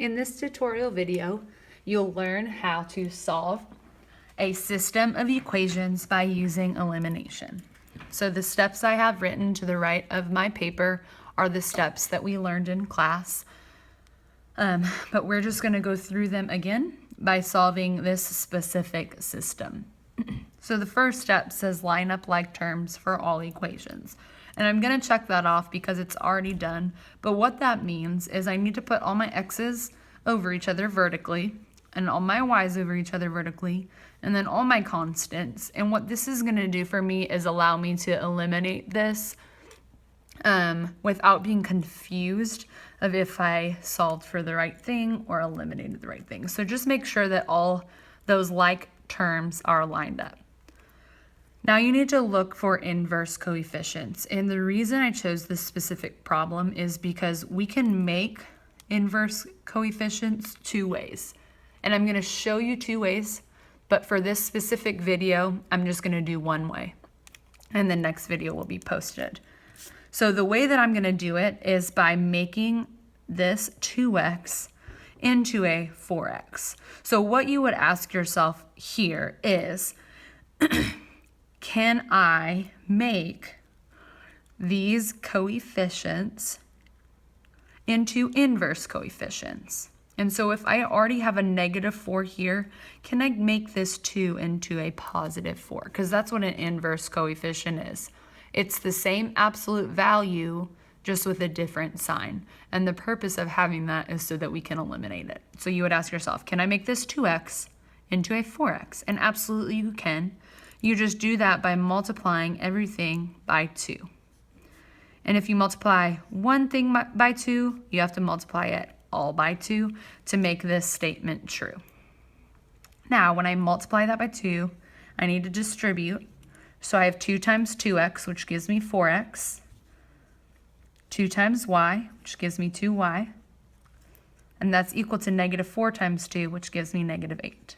In this tutorial video, you'll learn how to solve a system of equations by using elimination. So the steps I have written to the right of my paper are the steps that we learned in class, but we're just going to go through them again by solving this specific system. So the first step says line up like terms for all equations. And I'm going to check that off because it's already done. But what that means is I need to put all my x's over each other vertically and all my y's over each other vertically and then all my constants. And what this is going to do for me is allow me to eliminate this without being confused of if I solved for the right thing or eliminated the right thing. So just make sure that all those like terms are lined up. Now you need to look for inverse coefficients. And the reason I chose this specific problem is because we can make inverse coefficients two ways. And I'm going to show you two ways, but for this specific video, I'm just going to do one way. And the next video will be posted. So the way that I'm going to do it is by making this 2x into a 4x. So what you would ask yourself here is, can I make these coefficients into inverse coefficients? And so if I already have a -4 here, can I make this 2 into a +4? Because that's what an inverse coefficient is. It's the same absolute value, just with a different sign. And the purpose of having that is so that we can eliminate it. So you would ask yourself, can I make this 2x into a 4x? And absolutely you can. You just do that by multiplying everything by 2. And if you multiply one thing by 2, you have to multiply it all by 2 to make this statement true. Now, when I multiply that by 2, I need to distribute. So I have 2 times 2x, which gives me 4x. 2 times y, which gives me 2y. And that's equal to -4 times 2, which gives me -8.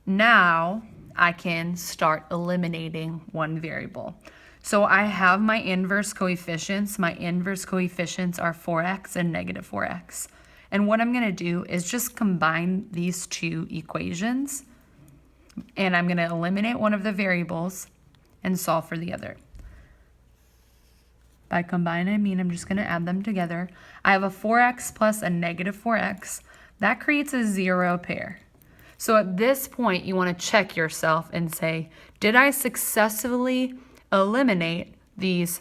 Now, I can start eliminating one variable. So I have my inverse coefficients. My inverse coefficients are 4x and -4x. And what I'm going to do is just combine these two equations. And I'm going to eliminate one of the variables and solve for the other. By combine, I mean I'm just going to add them together. I have a 4x plus a -4x. That creates a 0 pair. So at this point, you want to check yourself and say, did I successfully eliminate this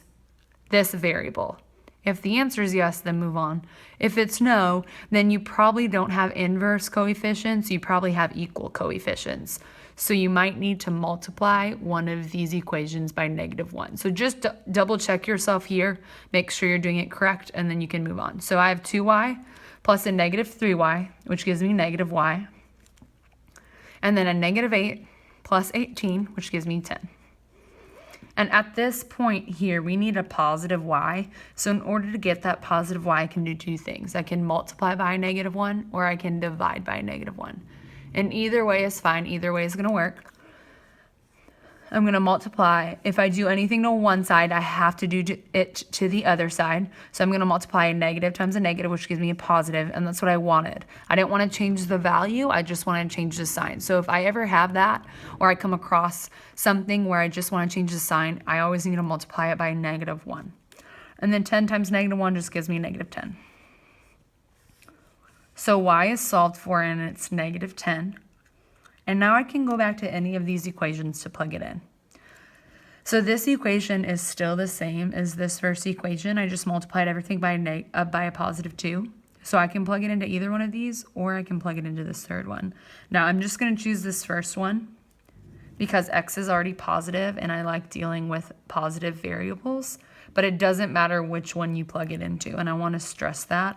variable? If the answer is yes, then move on. If it's no, then you probably don't have inverse coefficients. You probably have equal coefficients. So you might need to multiply one of these equations by -1. So just double check yourself here, make sure you're doing it correct, and then you can move on. So I have 2y plus a -3y, which gives me -y. And then a -8 plus 18, which gives me 10. And at this point here, we need a positive y. So in order to get that positive y, I can do two things. I can multiply by a -1, or I can divide by a -1. And either way is fine. Either way is going to work. I'm going to multiply. If I do anything to one side, I have to do it to the other side. So I'm going to multiply a negative times a negative, which gives me a positive, and that's what I wanted. I didn't want to change the value. I just want to change the sign. So if I ever have that, or I come across something where I just want to change the sign, I always need to multiply it by a -1. And then 10 times -1 just gives me -10. So y is solved for, and it's -10. And now I can go back to any of these equations to plug it in. So this equation is still the same as this first equation. I just multiplied everything by a +2. So I can plug it into either one of these, or I can plug it into this third one. Now I'm just going to choose this first one because x is already positive, and I like dealing with positive variables. But it doesn't matter which one you plug it into, and I want to stress that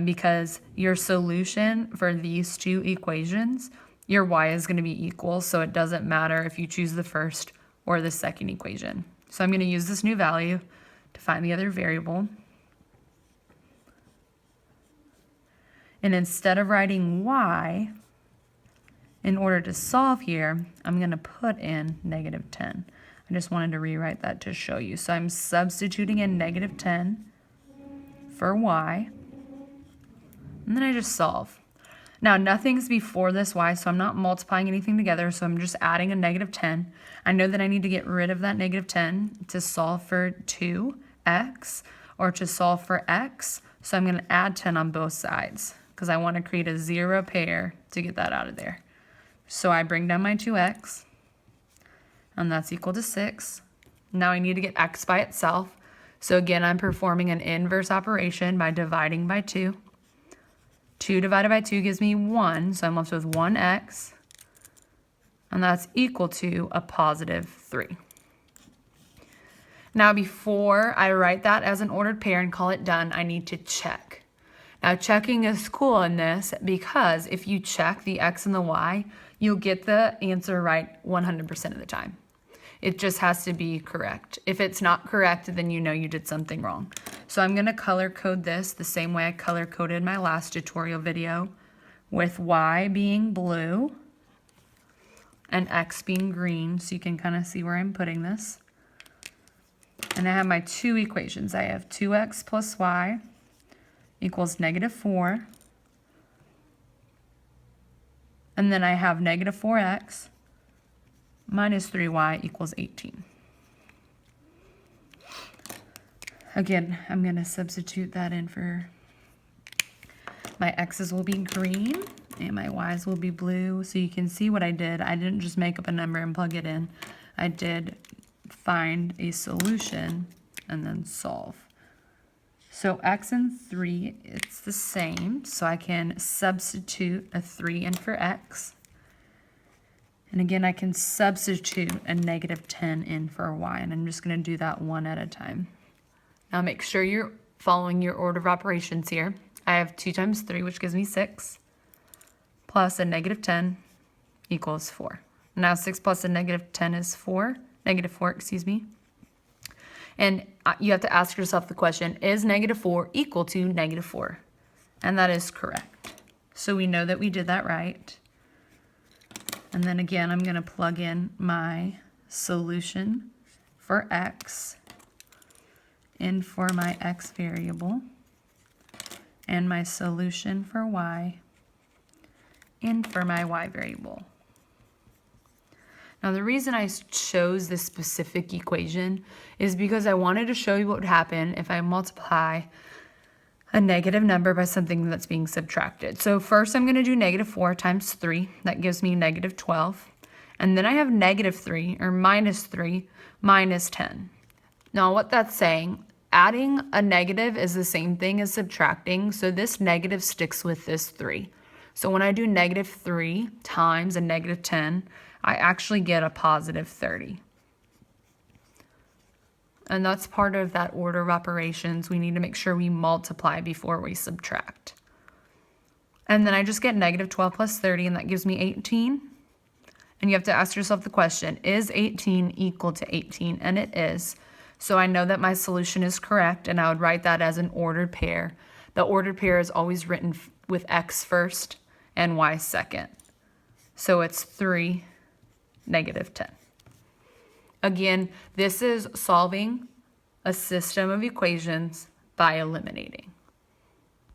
because your solution for these two equations, your y is going to be equal, so it doesn't matter if you choose the first or the second equation. So I'm going to use this new value to find the other variable. And instead of writing y, in order to solve here, I'm going to put in -10. I just wanted to rewrite that to show you. So I'm substituting in -10 for y. And then I just solve. Now, nothing's before this y, so I'm not multiplying anything together, so I'm just adding a negative 10. I know that I need to get rid of that negative 10 to solve for 2x, or to solve for x, so I'm going to add 10 on both sides, because I want to create a 0 pair to get that out of there. So I bring down my 2x, and that's equal to 6. Now I need to get x by itself, so again, I'm performing an inverse operation by dividing by 2. 2 divided by 2 gives me 1, so I'm left with 1x, and that's equal to a positive 3. Now, before I write that as an ordered pair and call it done, I need to check. Now, checking is cool in this because if you check the x and the y, you'll get the answer right 100% of the time. It just has to be correct. If it's not correct, then you know you did something wrong. So I'm going to color code this the same way I color coded my last tutorial video, with y being blue and x being green, so you can kind of see where I'm putting this. And I have my two equations. I have 2x plus y equals negative 4. And then I have negative 4x minus 3y equals 18. Again, I'm going to substitute that in for my x's will be green and my y's will be blue. So you can see what I did. I didn't just make up a number and plug it in. I did find a solution and then solve. So x and 3, it's the same. So I can substitute a 3 in for x. And again, I can substitute a negative 10 in for y. And I'm just going to do that one at a time. Now make sure you're following your order of operations here. I have 2 times 3, which gives me 6, plus a negative 10 equals 4. Now 6 plus a negative 10 is 4, negative 4, excuse me. And you have to ask yourself the question, is negative 4 equal to negative 4? And that is correct. So we know that we did that right. And then again, I'm going to plug in my solution for x in for my x variable, and my solution for y in for my y variable. Now the reason I chose this specific equation is because I wanted to show you what would happen if I multiply a negative number by something that's being subtracted. So first I'm going to do negative 4 times 3. That gives me negative 12. And then I have negative 3, or minus 3, minus 10. Now what that's saying, adding a negative is the same thing as subtracting, so this negative sticks with this 3. So when I do negative 3 times a negative 10, I actually get a positive 30. And that's part of that order of operations. We need to make sure we multiply before we subtract. And then I just get negative 12 plus 30, and that gives me 18. And you have to ask yourself the question, is 18 equal to 18? And it is. So I know that my solution is correct, and I would write that as an ordered pair. The ordered pair is always written with x first and y second. So it's 3, negative 10. Again, this is solving a system of equations by eliminating.